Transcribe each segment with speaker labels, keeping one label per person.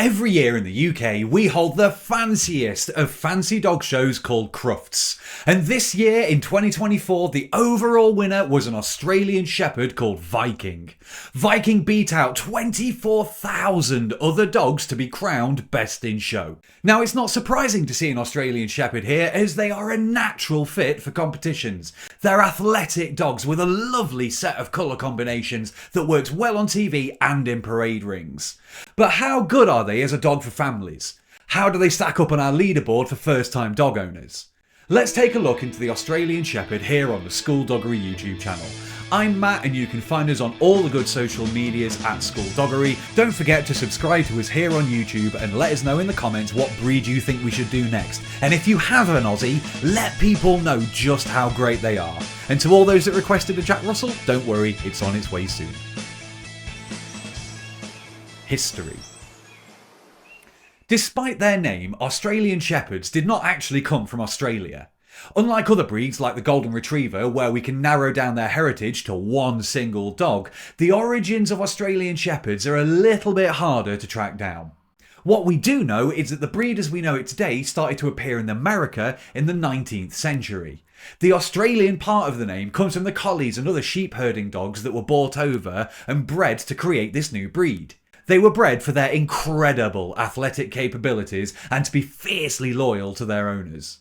Speaker 1: Every year in the UK, we hold the fanciest of fancy dog shows called Crufts. And this year, in 2024, the overall winner was an Australian Shepherd called Viking. Viking beat out 24,000 other dogs to be crowned best in show. Now, it's not surprising to see an Australian Shepherd here, as they are a natural fit for competitions. They're athletic dogs with a lovely set of colour combinations that works well on TV and in parade rings. But how good are they as a dog for families? How do they stack up on our leaderboard for first-time dog owners? Let's take a look into the Australian Shepherd here on the SkoolDoggery YouTube channel. I'm Matt and you can find us on all the good social medias at SkoolDoggery. Don't forget to subscribe to us here on YouTube and let us know in the comments what breed you think we should do next. And if you have an Aussie, let people know just how great they are. And to all those that requested a Jack Russell, don't worry, it's on its way soon. History. Despite their name, Australian Shepherds did not actually come from Australia. Unlike other breeds like the Golden Retriever, where we can narrow down their heritage to one single dog, the origins of Australian Shepherds are a little bit harder to track down. What we do know is that the breed as we know it today started to appear in America in the 19th century. The Australian part of the name comes from the collies and other sheep herding dogs that were brought over and bred to create this new breed. They were bred for their incredible athletic capabilities and to be fiercely loyal to their owners.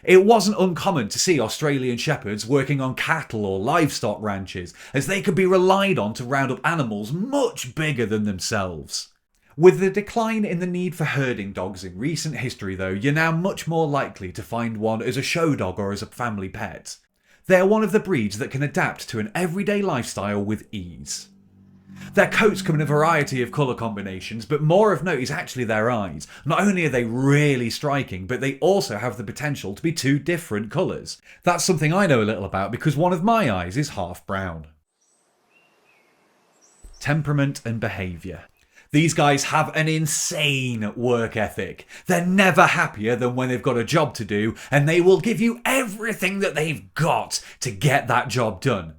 Speaker 1: It wasn't uncommon to see Australian Shepherds working on cattle or livestock ranches, as they could be relied on to round up animals much bigger than themselves. With the decline in the need for herding dogs in recent history though, you're now much more likely to find one as a show dog or as a family pet. They're one of the breeds that can adapt to an everyday lifestyle with ease. Their coats come in a variety of colour combinations, but more of note is actually their eyes. Not only are they really striking, but they also have the potential to be two different colours. That's something I know a little about because one of my eyes is half brown. Temperament and behaviour. These guys have an insane work ethic. They're never happier than when they've got a job to do, and they will give you everything that they've got to get that job done.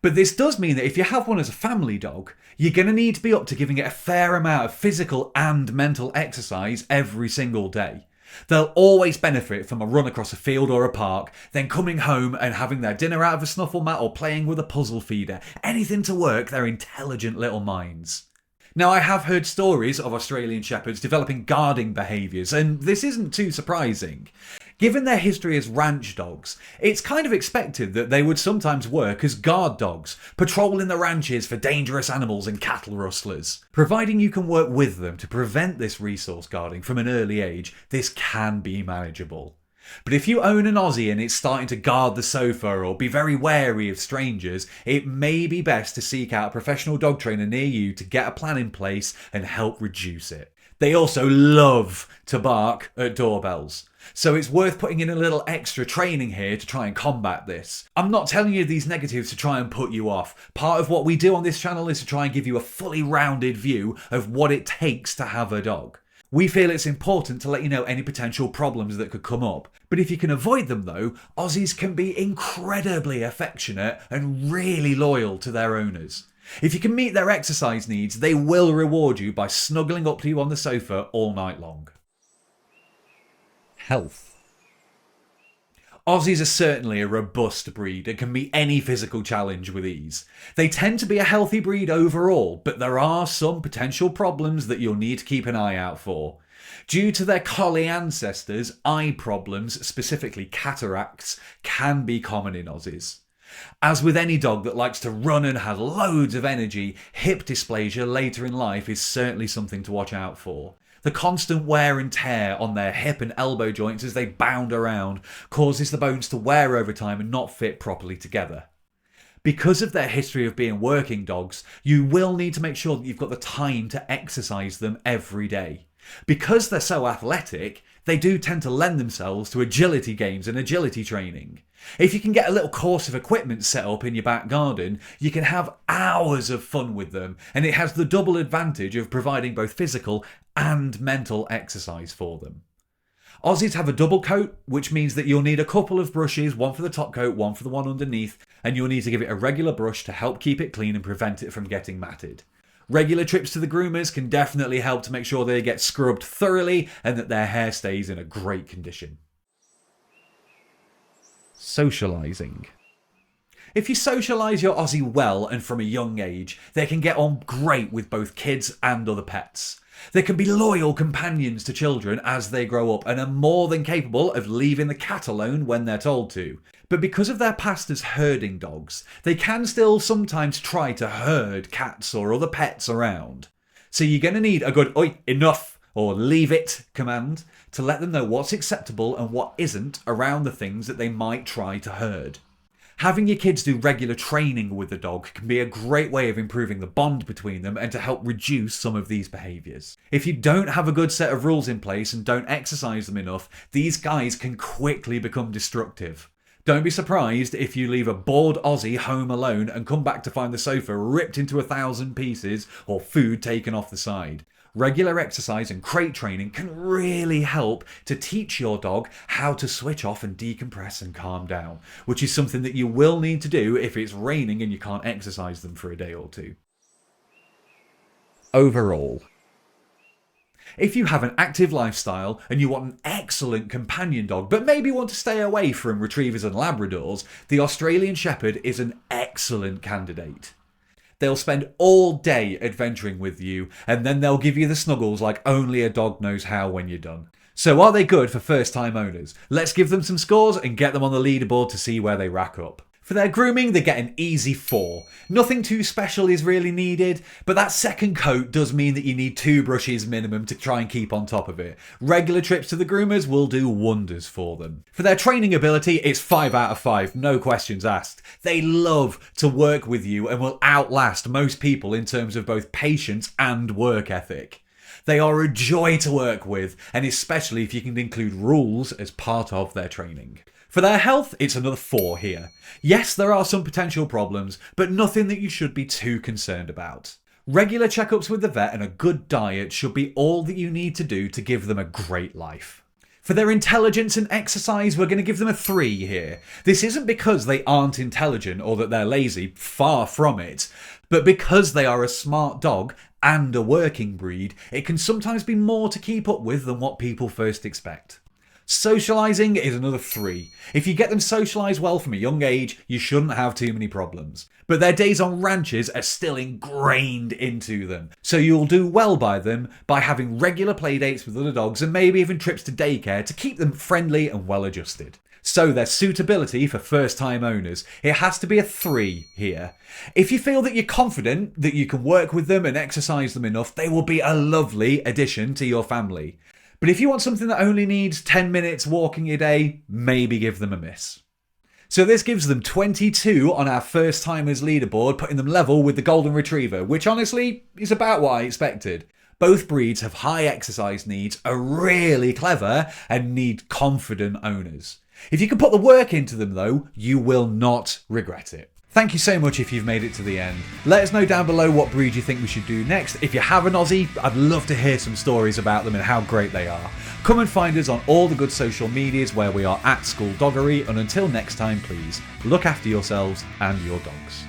Speaker 1: But this does mean that if you have one as a family dog, you're going to need to be up to giving it a fair amount of physical and mental exercise every single day. They'll always benefit from a run across a field or a park, then coming home and having their dinner out of a snuffle mat or playing with a puzzle feeder. Anything to work their intelligent little minds. Now, I have heard stories of Australian Shepherds developing guarding behaviours, and this isn't too surprising. Given their history as ranch dogs, it's kind of expected that they would sometimes work as guard dogs, patrolling the ranches for dangerous animals and cattle rustlers. Providing you can work with them to prevent this resource guarding from an early age, this can be manageable. But if you own an Aussie and it's starting to guard the sofa or be very wary of strangers, it may be best to seek out a professional dog trainer near you to get a plan in place and help reduce it. They also love to bark at doorbells, so it's worth putting in a little extra training here to try and combat this. I'm not telling you these negatives to try and put you off. Part of what we do on this channel is to try and give you a fully rounded view of what it takes to have a dog. We feel it's important to let you know any potential problems that could come up. But if you can avoid them though, Aussies can be incredibly affectionate and really loyal to their owners. If you can meet their exercise needs, they will reward you by snuggling up to you on the sofa all night long. Health. Aussies are certainly a robust breed and can meet any physical challenge with ease. They tend to be a healthy breed overall, but there are some potential problems that you'll need to keep an eye out for. Due to their collie ancestors, eye problems, specifically cataracts, can be common in Aussies. As with any dog that likes to run and has loads of energy, hip dysplasia later in life is certainly something to watch out for. The constant wear and tear on their hip and elbow joints as they bound around causes the bones to wear over time and not fit properly together. Because of their history of being working dogs, you will need to make sure that you've got the time to exercise them every day. Because they're so athletic, they do tend to lend themselves to agility games and agility training. If you can get a little course of equipment set up in your back garden, you can have hours of fun with them, and it has the double advantage of providing both physical and mental exercise for them. Aussies have a double coat, which means that you'll need a couple of brushes, one for the top coat, one for the one underneath, and you'll need to give it a regular brush to help keep it clean and prevent it from getting matted. Regular trips to the groomers can definitely help to make sure they get scrubbed thoroughly and that their hair stays in a great condition. Socialising. If you socialise your Aussie well and from a young age, they can get on great with both kids and other pets. They can be loyal companions to children as they grow up and are more than capable of leaving the cat alone when they're told to. But because of their past as herding dogs, they can still sometimes try to herd cats or other pets around. So you're going to need a good "Oi, enough" or "leave it" command to let them know what's acceptable and what isn't around the things that they might try to herd. Having your kids do regular training with the dog can be a great way of improving the bond between them and to help reduce some of these behaviours. If you don't have a good set of rules in place and don't exercise them enough, these guys can quickly become destructive. Don't be surprised if you leave a bored Aussie home alone and come back to find the sofa ripped into 1,000 pieces or food taken off the side. Regular exercise and crate training can really help to teach your dog how to switch off and decompress and calm down, which is something that you will need to do if it's raining and you can't exercise them for a day or two. Overall, if you have an active lifestyle and you want an excellent companion dog, but maybe want to stay away from retrievers and Labradors, the Australian Shepherd is an excellent candidate. They'll spend all day adventuring with you, and then they'll give you the snuggles like only a dog knows how when you're done. So are they good for first-time owners? Let's give them some scores and get them on the leaderboard to see where they rack up. For their grooming, they get an easy 4. Nothing too special is really needed, but that second coat does mean that you need 2 brushes minimum to try and keep on top of it. Regular trips to the groomers will do wonders for them. For their training ability, it's 5 out of 5, no questions asked. They love to work with you and will outlast most people in terms of both patience and work ethic. They are a joy to work with, and especially if you can include rules as part of their training. For their health, it's another 4 here. Yes, there are some potential problems, but nothing that you should be too concerned about. Regular checkups with the vet and a good diet should be all that you need to do to give them a great life. For their intelligence and exercise, we're going to give them a 3 here. This isn't because they aren't intelligent or that they're lazy, far from it, but because they are a smart dog and a working breed, it can sometimes be more to keep up with than what people first expect. Socialising is another 3. If you get them socialised well from a young age, you shouldn't have too many problems. But their days on ranches are still ingrained into them, so you'll do well by them by having regular playdates with other dogs and maybe even trips to daycare to keep them friendly and well adjusted. So their suitability for first-time owners, it has to be a 3 here. If you feel that you're confident that you can work with them and exercise them enough, they will be a lovely addition to your family. But if you want something that only needs 10 minutes walking a day, maybe give them a miss. So this gives them 22 on our first timers leaderboard, putting them level with the Golden Retriever, which honestly is about what I expected. Both breeds have high exercise needs, are really clever, and need confident owners. If you can put the work into them though, you will not regret it. Thank you so much if you've made it to the end. Let us know down below what breed you think we should do next. If you have an Aussie, I'd love to hear some stories about them and how great they are. Come and find us on all the good social medias where we are at SkoolDoggery, and until next time, please look after yourselves and your dogs.